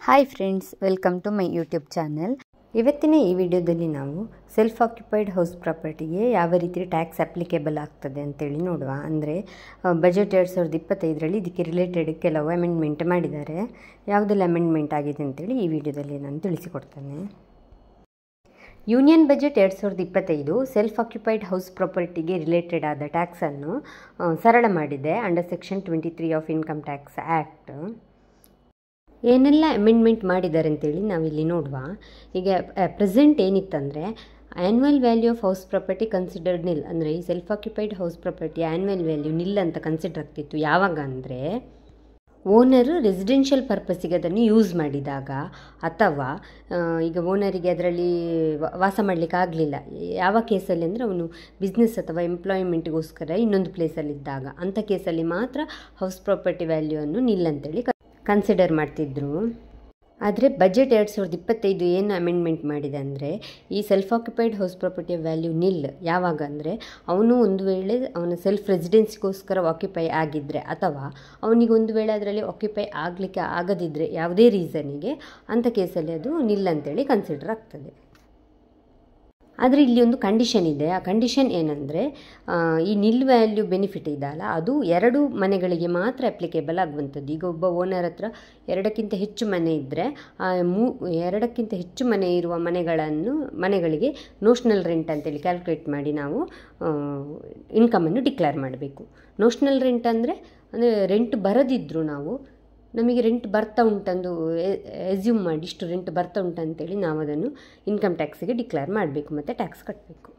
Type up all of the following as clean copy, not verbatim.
Hi friends, welcome to my YouTube channel. ಇವತ್ತಿನ ಈ ವಿಡಿಯೋದಲ್ಲಿ ನಾವು ಸೆಲ್ಫ್ ಆಕ್ಯುಪೈಡ್ ಹೌಸ್ ಪ್ರಾಪರ್ಟಿಗೆ ಯಾವ ರೀತಿ ಟ್ಯಾಕ್ಸ್ ಅಪ್ಲಿಕೇಬಲ್ ಆಗ್ತದೆ ಅಂತೇಳಿ ನೋಡುವ. ಅಂದರೆ ಬಜೆಟ್ 2025ರಲ್ಲಿ ಇದಕ್ಕೆ ರಿಲೇಟೆಡ್ ಕೆಲವು ಅಮೆಂಡ್ಮೆಂಟ್ ಮಾಡಿದ್ದಾರೆ. ಯಾವುದೆಲ್ಲ ಅಮೆಂಡ್ಮೆಂಟ್ ಆಗಿದೆ ಅಂತೇಳಿ ಈ ವಿಡಿಯೋದಲ್ಲಿ ನಾನು ತಿಳಿಸಿಕೊಡ್ತೇನೆ. Union budget 2025 self occupied house ಪ್ರಾಪರ್ಟಿಗೆ ರಿಲೇಟೆಡ್ ಆದ ಟ್ಯಾಕ್ಸನ್ನು ಸರಳ ಮಾಡಿದೆ under section 23 of income tax act. ಏನೆಲ್ಲ ಅಮೆಂಡ್ಮೆಂಟ್ ಮಾಡಿದ್ದಾರೆ ಅಂತೇಳಿ ನಾವಿಲ್ಲಿ ನೋಡುವ. ಈಗ ಪ್ರೆಸೆಂಟ್ ಏನಿತ್ತಂದರೆ annual value of house property considered nil, ಅಂದರೆ ಈ self occupied house property annual value nil ಅಂತ ಕನ್ಸಿಡರ್ ಆಗ್ತಿತ್ತು. ಯಾವಾಗ ಅಂದರೆ ಓನರು ರೆಸಿಡೆನ್ಷಿಯಲ್ ಪರ್ಪಸ್ಸಿಗೆ ಅದನ್ನು ಯೂಸ್ ಮಾಡಿದಾಗ, ಅಥವಾ ಈಗ ಓನರಿಗೆ ಅದರಲ್ಲಿ ವಾಸ ಮಾಡಲಿಕ್ಕೆ ಆಗಲಿಲ್ಲ, ಯಾವ ಕೇಸಲ್ಲಿ ಅಂದರೆ ಅವನು ಬಿಸ್ನೆಸ್ ಅಥವಾ ಎಂಪ್ಲಾಯ್ಮೆಂಟ್ಗೋಸ್ಕರ ಇನ್ನೊಂದು ಪ್ಲೇಸಲ್ಲಿದ್ದಾಗ, ಅಂಥ ಕೇಸಲ್ಲಿ ಮಾತ್ರ ಹೌಸ್ ಪ್ರಾಪರ್ಟಿ ವ್ಯಾಲ್ಯೂವನ್ನು ನಿಲ್ ಅಂತೇಳಿ ಕನ್ಸಿಡರ್ ಮಾಡ್ತಿದ್ರು. ಆದರೆ ಬಜೆಟ್ 2025 ಏನು ಅಮೆಂಡ್ಮೆಂಟ್ ಮಾಡಿದೆ ಅಂದರೆ ಈ ಸೆಲ್ಫ್ ಆಕ್ಯುಪೈಡ್ ಹೌಸ್ ಪ್ರಾಪರ್ಟಿಯ ವ್ಯಾಲ್ಯೂ ನಿಲ್ ಯಾವಾಗ ಅಂದರೆ ಅವನು ಒಂದು ವೇಳೆ ಅವನ ಸೆಲ್ಫ್ ರೆಸಿಡೆನ್ಸ್ಗೋಸ್ಕರ ಆಕ್ಯುಪೈ ಆಗಿದ್ದರೆ, ಅಥವಾ ಅವನಿಗೆ ಒಂದು ವೇಳೆ ಅದರಲ್ಲಿ ಆಕ್ಯುಪೈ ಆಗಲಿಕ್ಕೆ ಆಗದಿದ್ದರೆ ಯಾವುದೇ ರೀಸನಿಗೆ, ಅಂಥ ಕೇಸಲ್ಲಿ ಅದು ನಿಲ್ ಅಂತೇಳಿ ಕನ್ಸಿಡರ್ ಆಗ್ತದೆ. ಆದರೆ ಇಲ್ಲಿ ಒಂದು ಕಂಡೀಷನ್ ಇದೆ. ಆ ಕಂಡೀಷನ್ ಏನಂದರೆ ಈ ನಿಲ್ ವ್ಯಾಲ್ಯೂ ಬೆನಿಫಿಟ್ ಇದೆಯಲ್ಲ, ಅದು 2 ಮನೆಗಳಿಗೆ ಮಾತ್ರ ಅಪ್ಲಿಕೇಬಲ್ ಆಗುವಂಥದ್ದು. ಈಗ ಒಬ್ಬ ಓನರ್ ಹತ್ರ 2ಕ್ಕಿಂತ ಹೆಚ್ಚು ಮನೆ ಇದ್ದರೆ, 2ಕ್ಕಿಂತ ಹೆಚ್ಚು ಮನೆ ಇರುವ ಮನೆಗಳಿಗೆ ನೋಷ್ನಲ್ ರೆಂಟ್ ಅಂತೇಳಿ ಕ್ಯಾಲ್ಕುಲೇಟ್ ಮಾಡಿ ನಾವು ಇನ್ಕಮನ್ನು ಡಿಕ್ಲೇರ್ ಮಾಡಬೇಕು. ನೋಷ್ನಲ್ ರೆಂಟ್ ಅಂದರೆ ರೆಂಟ್ ಬರದಿದ್ದರೂ ನಮಗೆ ರೆಂಟ್ ಬರ್ತಾ ಉಂಟಂದು ಎಸ್ಯೂಮ್ ಮಾಡಿ ಇಷ್ಟು ರೆಂಟ್ ಬರ್ತಾ ಉಂಟಂತೇಳಿ ನಾವು ಅದನ್ನು ಇನ್ಕಮ್ ಟ್ಯಾಕ್ಸಿಗೆ ಡಿಕ್ಲೇರ್ ಮಾಡಬೇಕು ಮತ್ತು ಟ್ಯಾಕ್ಸ್ ಕಟ್ಟಬೇಕು.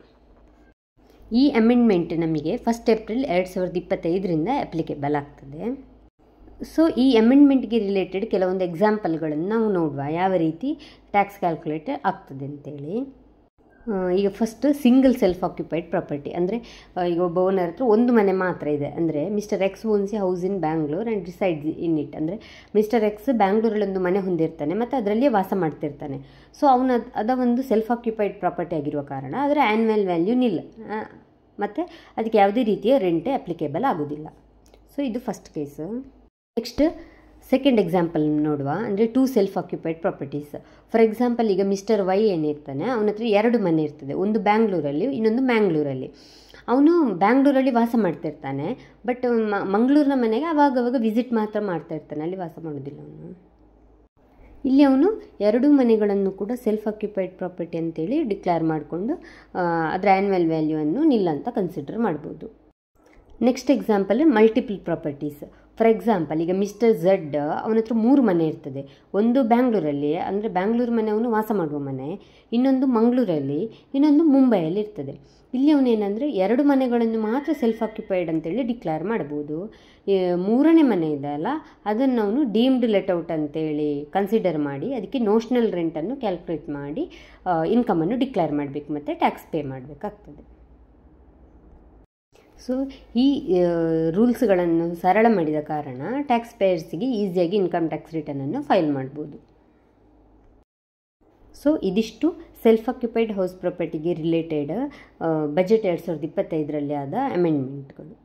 ಈ ಅಮೆಂಡ್ಮೆಂಟ್ ನಮಗೆ 1 ಏಪ್ರಿಲ್ 2025ರಿಂದ ಅಪ್ಲಿಕೇಬಲ್ ಆಗ್ತದೆ. ಸೊ ಈ ಅಮೆಂಡ್ಮೆಂಟ್ಗೆ ರಿಲೇಟೆಡ್ ಕೆಲವೊಂದು ಎಕ್ಸಾಂಪಲ್ಗಳನ್ನು ನಾವು ನೋಡುವ, ಯಾವ ರೀತಿ ಟ್ಯಾಕ್ಸ್ ಕ್ಯಾಲ್ಕುಲೇಟ್ ಆಗ್ತದೆ ಅಂತೇಳಿ. ಈಗ first single self occupied property, ಅಂದರೆ ಈಗ ಒಬ್ಬ ಓನರ್ ಹತ್ರ ಒಂದು ಮನೆ ಮಾತ್ರ ಇದೆ. ಅಂದರೆ mister X owns A house in Bangalore and resides in it. ಅಂದರೆ ಮಿಸ್ಟರ್ ಎಕ್ಸ್ ಬ್ಯಾಂಗ್ಳೂರಲ್ಲಿ ಒಂದು ಮನೆ ಹೊಂದಿರ್ತಾನೆ ಮತ್ತು ಅದರಲ್ಲಿಯೇ ವಾಸ ಮಾಡ್ತಿರ್ತಾನೆ. ಸೊ ಅದ ಒಂದು ಸೆಲ್ಫ್ ಆಕ್ಯುಪೈಡ್ ಪ್ರಾಪರ್ಟಿ ಆಗಿರುವ ಕಾರಣ ಅದರ ಆ್ಯನ್ಯುವಲ್ ವ್ಯಾಲ್ಯೂ ನಿಲ್, ಮತ್ತು ಅದಕ್ಕೆ ಯಾವುದೇ ರೀತಿಯ ರೆಂಟೇ ಅಪ್ಲಿಕೇಬಲ್ ಆಗೋದಿಲ್ಲ. ಸೊ ಇದು first case. Next second example ನೋಡುವ, ಅಂದರೆ 2 self occupied properties. For example, ಈಗ ಮಿಸ್ಟರ್ ವೈ ಏನಿರ್ತಾನೆ, ಅವನ ಹತ್ರ 2 ಮನೆ ಇರ್ತದೆ, ಒಂದು ಬ್ಯಾಂಗ್ಳೂರಲ್ಲಿ ಇನ್ನೊಂದು ಮ್ಯಾಂಗ್ಳೂರಲ್ಲಿ. ಅವನು ಬ್ಯಾಂಗ್ಳೂರಲ್ಲಿ ವಾಸ ಮಾಡ್ತಿರ್ತಾನೆ, ಬಟ್ ಮಂಗಳೂರಿನ ಮನೆಗೆ ಅವಾಗವಾಗ ವಿಸಿಟ್ ಮಾತ್ರ ಮಾಡ್ತಾ ಇರ್ತಾನೆ, ಅಲ್ಲಿ ವಾಸ ಮಾಡೋದಿಲ್ಲ ಅವನು. ಇಲ್ಲಿ ಅವನು 2 ಮನೆಗಳನ್ನು ಕೂಡ ಸೆಲ್ಫ್ ಆಕ್ಯುಪೈಡ್ ಪ್ರಾಪರ್ಟಿ ಅಂತೇಳಿ ಡಿಕ್ಲೇರ್ ಮಾಡಿಕೊಂಡು ಅದರ ಆ್ಯನ್ಯುವಲ್ ವ್ಯಾಲ್ಯೂವನ್ನು ನಿಲ್ ಅಂತ ಕನ್ಸಿಡರ್ ಮಾಡ್ಬೋದು. Next example multiple properties. For example, ಈಗ ಮಿಸ್ಟರ್ ಝಡ್ ಅವನ ಹತ್ರ 3 ಮನೆ ಇರ್ತದೆ. ಒಂದು ಬ್ಯಾಂಗ್ಳೂರಲ್ಲಿ, ಅಂದರೆ ಬ್ಯಾಂಗ್ಳೂರು ಮನೆ ಅವನು ವಾಸ ಮಾಡುವ ಮನೆ, ಇನ್ನೊಂದು ಮಂಗಳೂರಲ್ಲಿ, ಇನ್ನೊಂದು ಮುಂಬೈಯಲ್ಲಿ ಇರ್ತದೆ. ಇಲ್ಲಿ ಅವನೇನೆಂದರೆ 2 ಮನೆಗಳನ್ನು ಮಾತ್ರ ಸೆಲ್ಫ್ ಆಕ್ಯುಪೈಡ್ ಅಂತೇಳಿ ಡಿಕ್ಲೇರ್ ಮಾಡ್ಬೋದು. 3ನೇ ಮನೆ ಇದೆಯಲ್ಲ, ಅದನ್ನು ಅವನು ಡೀಮ್ಡ್ ಲೆಟ್ಔಟ್ ಅಂತೇಳಿ ಕನ್ಸಿಡರ್ ಮಾಡಿ ಅದಕ್ಕೆ ನೋಷ್ನಲ್ ರೆಂಟನ್ನು ಕ್ಯಾಲ್ಕುಲೇಟ್ ಮಾಡಿ ಇನ್ಕಮನ್ನು ಡಿಕ್ಲೇರ್ ಮಾಡಬೇಕು ಮತ್ತು ಟ್ಯಾಕ್ಸ್ ಪೇ ಮಾಡಬೇಕಾಗ್ತದೆ. ಸೊ ಈ ರೂಲ್ಸ್ಗಳನ್ನು ಸರಳ ಮಾಡಿದ ಕಾರಣ ಟ್ಯಾಕ್ಸ್ ಪೇಯರ್ಸಿಗೆ ಈಸಿಯಾಗಿ ಇನ್ಕಮ್ ಟ್ಯಾಕ್ಸ್ ರಿಟರ್ನನ್ನು ಫೈಲ್ ಮಾಡ್ಬೋದು. ಸೊ ಇದಿಷ್ಟು ಸೆಲ್ಫ್ ಆಕ್ಯುಪೈಡ್ ಹೌಸ್ ಪ್ರಾಪರ್ಟಿಗೆ ರಿಲೇಟೆಡ್ ಬಜೆಟ್ 2025ರಲ್ಲಿ ಆದ ಅಮೆಂಡ್ಮೆಂಟ್ಗಳು.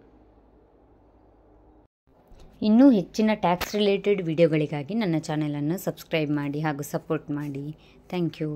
ಇನ್ನೂ ಹೆಚ್ಚಿನ ಟ್ಯಾಕ್ಸ್ ರಿಲೇಟೆಡ್ ವಿಡಿಯೋಗಳಿಗಾಗಿ ನನ್ನ ಚಾನಲನ್ನು ಸಬ್ಸ್ಕ್ರೈಬ್ ಮಾಡಿ ಹಾಗೂ ಸಪೋರ್ಟ್ ಮಾಡಿ. Thank you.